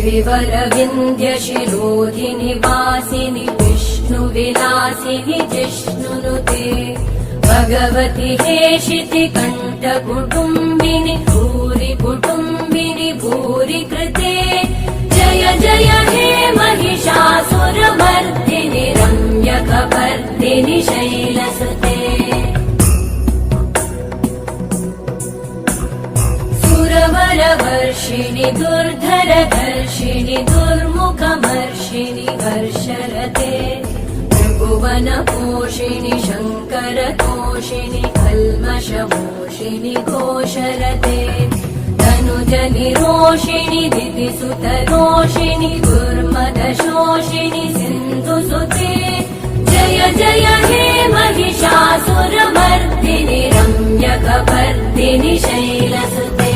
विवरविन्द्यशिरोधिनि वासिनि विष्णुविलासिनि जिष्णुनुते भगवति हेशिति कण्ठकुटुम्बिनि भूरि कुटुम्बिनि भूरि कृते जय जय हे महिषासुरमर्दिनि रम्यकपर्दिनि शैलसुते सुरवरवर्षिणि दुर्धरधर्षिणि दुर्मुखमर्षिणि हर्षरते त्रिभुवनपोषिणि शङ्करतोषिणि कल्मषमोषिणि घोषरते तनुजनिरोषिणि दितिसुतरोषिणि दुर्मदशोषिणि सिन्धुसुते जय जय हे महिषासुरमर्दिनि रम्यकपर्दिनि शैलसुते।